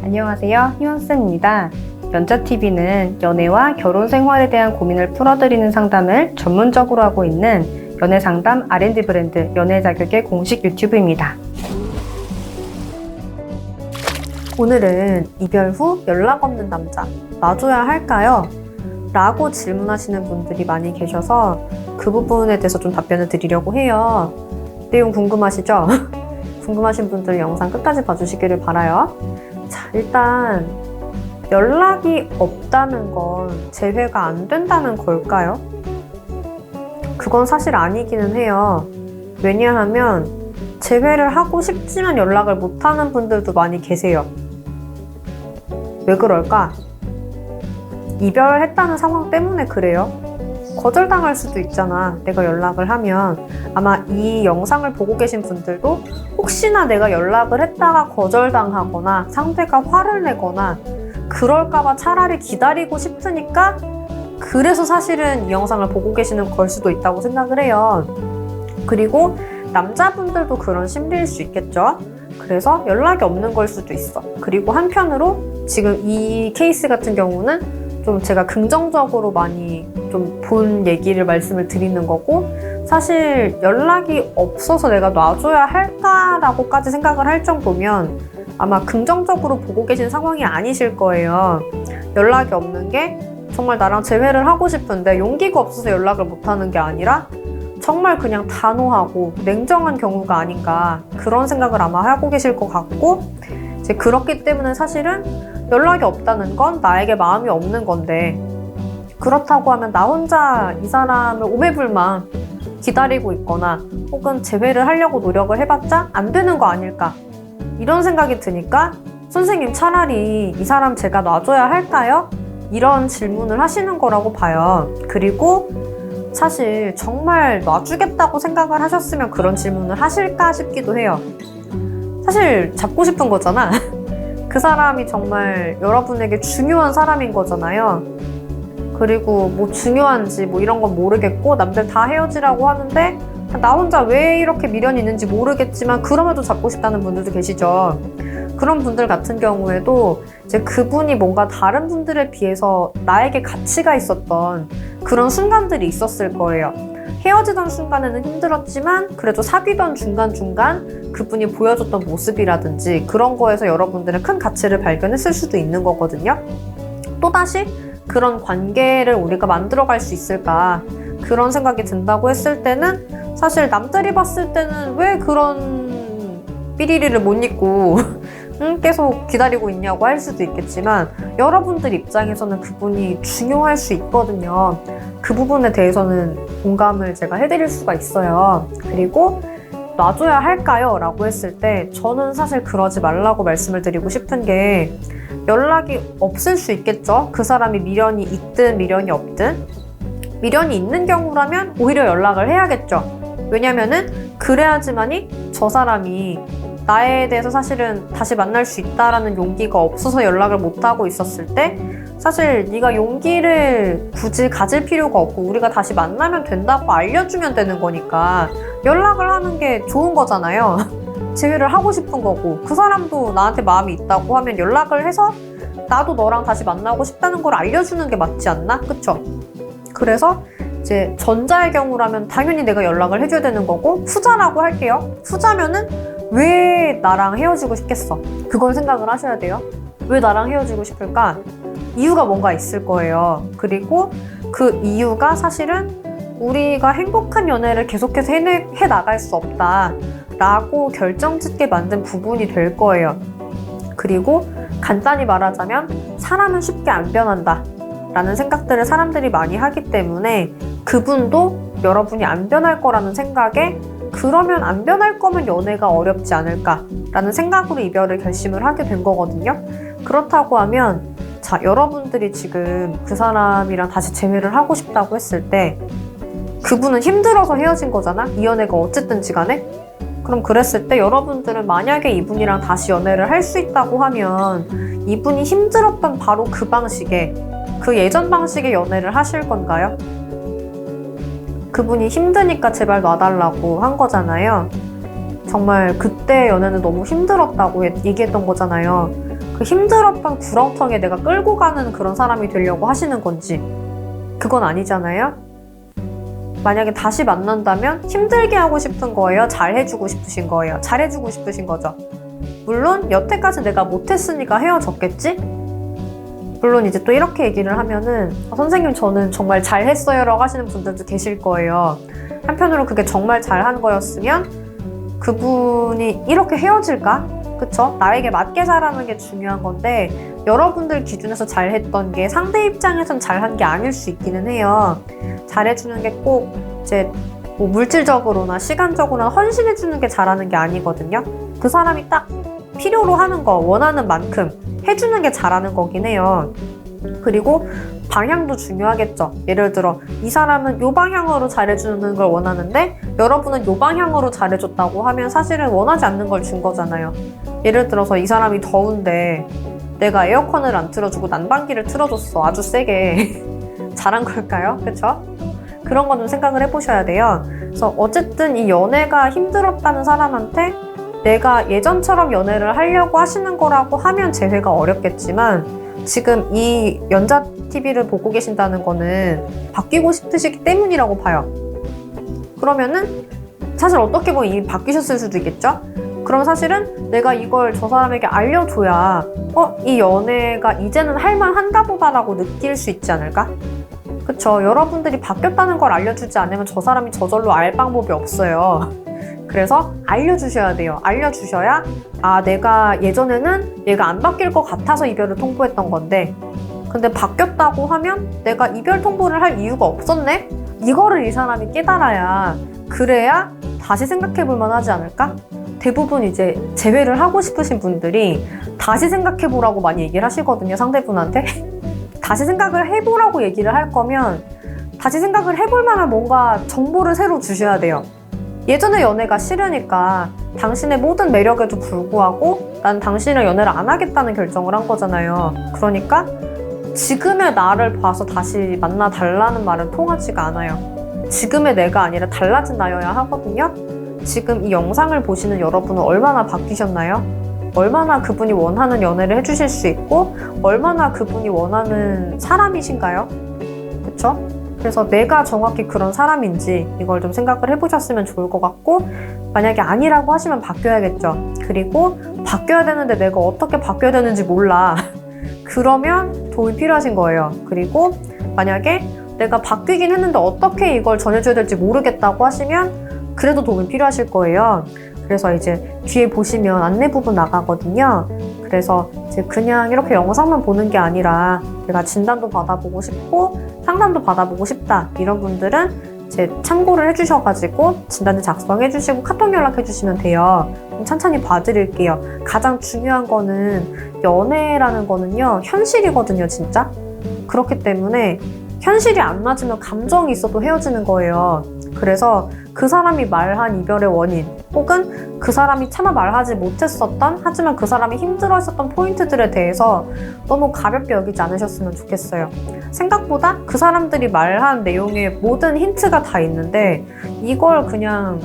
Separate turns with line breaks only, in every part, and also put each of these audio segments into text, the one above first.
안녕하세요. 희원쌤입니다. 연자TV는 연애와 결혼 생활에 대한 고민을 풀어드리는 상담을 전문적으로 하고 있는 연애상담 R&D 브랜드 연애자격의 공식 유튜브입니다. 오늘은 이별 후 연락 없는 남자 놔줘야 할까요? 라고 질문하시는 분들이 많이 계셔서 그 부분에 대해서 좀 답변을 드리려고 해요. 내용 궁금하시죠? 궁금하신 분들 영상 끝까지 봐주시기를 바라요. 자, 일단 연락이 없다는 건 재회가 안 된다는 걸까요? 그건 사실 아니기는 해요. 왜냐하면 재회를 하고 싶지만 연락을 못하는 분들도 많이 계세요. 왜 그럴까? 이별했다는 상황 때문에 그래요. 거절당할 수도 있잖아. 내가 연락을 하면. 아마 이 영상을 보고 계신 분들도 혹시나 내가 연락을 했다가 거절당하거나 상대가 화를 내거나 그럴까봐 차라리 기다리고 싶으니까 그래서 사실은 이 영상을 보고 계시는 걸 수도 있다고 생각을 해요. 그리고 남자분들도 그런 심리일 수 있겠죠. 그래서 연락이 없는 걸 수도 있어. 그리고 한편으로 지금 이 케이스 같은 경우는 좀 제가 긍정적으로 많이 좀 본 얘기를 말씀을 드리는 거고, 사실 연락이 없어서 내가 놔줘야 할까라고까지 생각을 할 정도면 아마 긍정적으로 보고 계신 상황이 아니실 거예요. 연락이 없는 게 정말 나랑 재회를 하고 싶은데 용기가 없어서 연락을 못하는 게 아니라 정말 그냥 단호하고 냉정한 경우가 아닌가, 그런 생각을 아마 하고 계실 것 같고, 이제 그렇기 때문에 사실은 연락이 없다는 건 나에게 마음이 없는 건데, 그렇다고 하면 나 혼자 이 사람을 오매불만 기다리고 있거나 혹은 재회를 하려고 노력을 해봤자 안 되는 거 아닐까, 이런 생각이 드니까 선생님 차라리 이 사람 제가 놔줘야 할까요? 이런 질문을 하시는 거라고 봐요. 그리고 사실 정말 놔주겠다고 생각을 하셨으면 그런 질문을 하실까 싶기도 해요. 사실 잡고 싶은 거잖아. 그 사람이 정말 여러분에게 중요한 사람인 거잖아요. 그리고 뭐 중요한지 뭐 이런 건 모르겠고 남들 다 헤어지라고 하는데 나 혼자 왜 이렇게 미련이 있는지 모르겠지만 그럼에도 잡고 싶다는 분들도 계시죠. 그런 분들 같은 경우에도 이제 그분이 뭔가 다른 분들에 비해서 나에게 가치가 있었던 그런 순간들이 있었을 거예요. 헤어지던 순간에는 힘들었지만 그래도 사귀던 중간중간 그분이 보여줬던 모습이라든지 그런 거에서 여러분들은 큰 가치를 발견했을 수도 있는 거거든요. 또다시 그런 관계를 우리가 만들어갈 수 있을까, 그런 생각이 든다고 했을 때는 사실 남들이 봤을 때는 왜 그런 삐리리를 못 잊고 계속 기다리고 있냐고 할 수도 있겠지만 여러분들 입장에서는 그분이 중요할 수 있거든요. 그 부분에 대해서는 공감을 제가 해드릴 수가 있어요. 그리고 놔줘야 할까요? 라고 했을 때 저는 사실 그러지 말라고 말씀을 드리고 싶은 게, 연락이 없을 수 있겠죠. 그 사람이 미련이 있든 미련이 없든. 미련이 있는 경우라면 오히려 연락을 해야겠죠. 왜냐면은 그래야지만이 저 사람이 나에 대해서 사실은 다시 만날 수 있다라는 용기가 없어서 연락을 못하고 있었을 때 사실 네가 용기를 굳이 가질 필요가 없고 우리가 다시 만나면 된다고 알려주면 되는 거니까 연락을 하는 게 좋은 거잖아요. 재회를 하고 싶은 거고 그 사람도 나한테 마음이 있다고 하면 연락을 해서 나도 너랑 다시 만나고 싶다는 걸 알려주는 게 맞지 않나? 그쵸? 그래서 이제 전자의 경우라면 당연히 내가 연락을 해줘야 되는 거고, 후자라고 할게요. 후자면은 왜 나랑 헤어지고 싶겠어? 그걸 생각을 하셔야 돼요. 왜 나랑 헤어지고 싶을까? 이유가 뭔가 있을 거예요. 그리고 그 이유가 사실은 우리가 행복한 연애를 계속해서 해나갈 수 없다 라고 결정짓게 만든 부분이 될 거예요. 그리고 간단히 말하자면 사람은 쉽게 안 변한다 라는 생각들을 사람들이 많이 하기 때문에 그분도 여러분이 안 변할 거라는 생각에, 그러면 안 변할 거면 연애가 어렵지 않을까 라는 생각으로 이별을 결심을 하게 된 거거든요. 그렇다고 하면 자, 여러분들이 지금 그 사람이랑 다시 재회를 하고 싶다고 했을 때 그분은 힘들어서 헤어진 거잖아. 이 연애가 어쨌든지 간에. 그럼 그랬을 때 여러분들은 만약에 이분이랑 다시 연애를 할 수 있다고 하면 이분이 힘들었던 바로 그 방식에, 그 예전 방식의 연애를 하실 건가요? 그분이 힘드니까 제발 놔달라고 한 거잖아요. 정말 그때 연애는 너무 힘들었다고 얘기했던 거잖아요. 그 힘들었던 구렁텅이에 내가 끌고 가는 그런 사람이 되려고 하시는 건지 그건 아니잖아요. 만약에 다시 만난다면 힘들게 하고 싶은 거예요? 잘해주고 싶으신 거예요? 잘해주고 싶으신 거죠. 물론 여태까지 내가 못했으니까 헤어졌겠지? 물론 이제 또 이렇게 얘기를 하면은 선생님 저는 정말 잘했어요 라고 하시는 분들도 계실 거예요. 한편으로 그게 정말 잘한 거였으면 그분이 이렇게 헤어질까? 그쵸? 나에게 맞게 잘하는 게 중요한 건데 여러분들 기준에서 잘했던 게 상대 입장에선 잘한 게 아닐 수 있기는 해요. 잘해주는 게 꼭 이제 뭐 물질적으로나 시간적으로나 헌신해주는 게 잘하는 게 아니거든요. 그 사람이 딱 필요로 하는 거 원하는 만큼 해주는 게 잘하는 거긴 해요. 그리고 방향도 중요하겠죠. 예를 들어 이 사람은 이 방향으로 잘해주는 걸 원하는데 여러분은 이 방향으로 잘해줬다고 하면 사실은 원하지 않는 걸 준 거잖아요. 예를 들어서 이 사람이 더운데 내가 에어컨을 안 틀어주고 난방기를 틀어줬어. 아주 세게. 잘한 걸까요? 그쵸? 그런 건 좀 생각을 해보셔야 돼요. 그래서 어쨌든 이 연애가 힘들었다는 사람한테 내가 예전처럼 연애를 하려고 하시는 거라고 하면 재회가 어렵겠지만 지금 이 연자TV를 보고 계신다는 거는 바뀌고 싶으시기 때문이라고 봐요. 그러면은 사실 어떻게 보면 이미 바뀌셨을 수도 있겠죠? 그럼 사실은 내가 이걸 저 사람에게 알려줘야 이 연애가 이제는 할만한가 보다라고 느낄 수 있지 않을까? 그쵸? 여러분들이 바뀌었다는 걸 알려주지 않으면 저 사람이 저절로 알 방법이 없어요. 그래서 알려주셔야 돼요. 알려주셔야 내가 예전에는 얘가 안 바뀔 것 같아서 이별을 통보했던 건데 근데 바뀌었다고 하면 내가 이별 통보를 할 이유가 없었네? 이거를 이 사람이 깨달아야 그래야 다시 생각해볼 만하지 않을까? 대부분 이제 재회를 하고 싶으신 분들이 다시 생각해보라고 많이 얘기를 하시거든요, 상대분한테. 다시 생각을 해보라고 얘기를 할 거면 다시 생각을 해볼 만한 뭔가 정보를 새로 주셔야 돼요. 예전의 연애가 싫으니까 당신의 모든 매력에도 불구하고 난 당신을 연애를 안 하겠다는 결정을 한 거잖아요. 그러니까 지금의 나를 봐서 다시 만나달라는 말은 통하지가 않아요. 지금의 내가 아니라 달라진 나여야 하거든요. 지금 이 영상을 보시는 여러분은 얼마나 바뀌셨나요? 얼마나 그분이 원하는 연애를 해주실 수 있고 얼마나 그분이 원하는 사람이신가요? 그쵸? 그래서 내가 정확히 그런 사람인지 이걸 좀 생각을 해보셨으면 좋을 것 같고 만약에 아니라고 하시면 바뀌어야겠죠. 그리고 바뀌어야 되는데 내가 어떻게 바뀌어야 되는지 몰라. 그러면 도움이 필요하신 거예요. 그리고 만약에 내가 바뀌긴 했는데 어떻게 이걸 전해줘야 될지 모르겠다고 하시면 그래도 도움이 필요하실 거예요. 그래서 이제 뒤에 보시면 안내 부분 나가거든요. 그래서 이제 그냥 이렇게 영상만 보는 게 아니라 내가 진단도 받아보고 싶고 상담도 받아보고 싶다 이런 분들은 이제 참고를 해주셔가지고 진단지 작성해주시고 카톡 연락해주시면 돼요. 천천히 봐드릴게요. 가장 중요한 거는 연애라는 거는요 현실이거든요, 진짜. 그렇기 때문에 현실이 안 맞으면 감정이 있어도 헤어지는 거예요. 그래서 그 사람이 말한 이별의 원인 혹은 그 사람이 차마 말하지 못했었던 하지만 그 사람이 힘들어했었던 포인트들에 대해서 너무 가볍게 여기지 않으셨으면 좋겠어요. 생각보다 그 사람들이 말한 내용에 모든 힌트가 다 있는데 이걸 그냥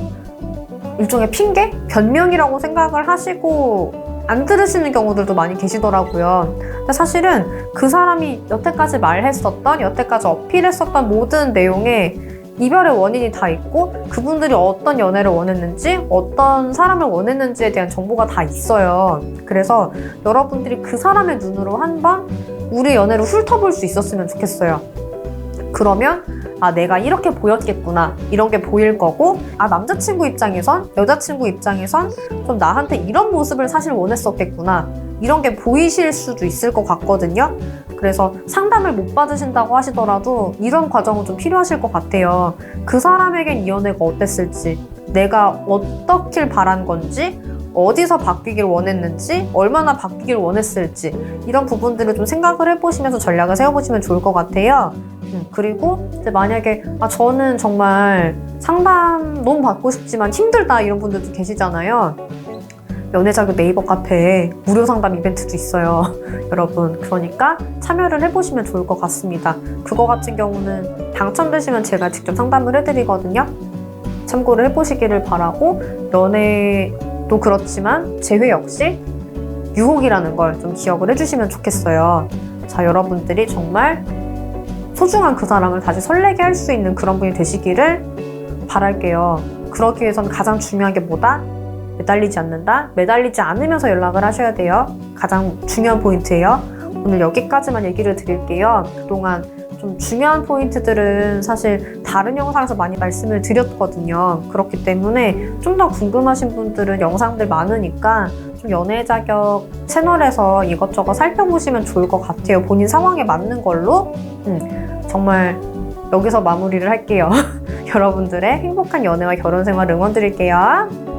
일종의 핑계? 변명이라고 생각을 하시고 안 들으시는 경우들도 많이 계시더라고요. 근데 사실은 그 사람이 여태까지 말했었던 여태까지 어필했었던 모든 내용에 이별의 원인이 다 있고 그분들이 어떤 연애를 원했는지 어떤 사람을 원했는지에 대한 정보가 다 있어요. 그래서 여러분들이 그 사람의 눈으로 한번 우리 연애를 훑어볼 수 있었으면 좋겠어요. 그러면 내가 이렇게 보였겠구나 이런 게 보일 거고 남자친구 입장에선 여자친구 입장에선 좀 나한테 이런 모습을 사실 원했었겠구나 이런 게 보이실 수도 있을 것 같거든요. 그래서 상담을 못 받으신다고 하시더라도 이런 과정은 좀 필요하실 것 같아요. 그 사람에겐 이 연애가 어땠을지 내가 어떻길 바란 건지 어디서 바뀌길 원했는지 얼마나 바뀌길 원했을지 이런 부분들을 좀 생각을 해보시면서 전략을 세워보시면 좋을 것 같아요. 그리고 이제 만약에 저는 정말 상담 너무 받고 싶지만 힘들다 이런 분들도 계시잖아요. 연애자극 네이버 카페에 무료 상담 이벤트도 있어요. 여러분 그러니까 참여를 해보시면 좋을 것 같습니다. 그거 같은 경우는 당첨되시면 제가 직접 상담을 해드리거든요. 참고를 해보시기를 바라고 연애도 그렇지만 재회 역시 유혹이라는 걸 좀 기억을 해주시면 좋겠어요. 자, 여러분들이 정말 소중한 그 사람을 다시 설레게 할 수 있는 그런 분이 되시기를 바랄게요. 그러기 위해서는 가장 중요한 게 뭐다? 매달리지 않는다? 매달리지 않으면서 연락을 하셔야 돼요. 가장 중요한 포인트예요. 오늘 여기까지만 얘기를 드릴게요. 그동안 좀 중요한 포인트들은 사실 다른 영상에서 많이 말씀을 드렸거든요. 그렇기 때문에 좀 더 궁금하신 분들은 영상들 많으니까 좀 연애 자격 채널에서 이것저것 살펴보시면 좋을 것 같아요. 본인 상황에 맞는 걸로. 정말 여기서 마무리를 할게요. 여러분들의 행복한 연애와 결혼 생활 응원드릴게요.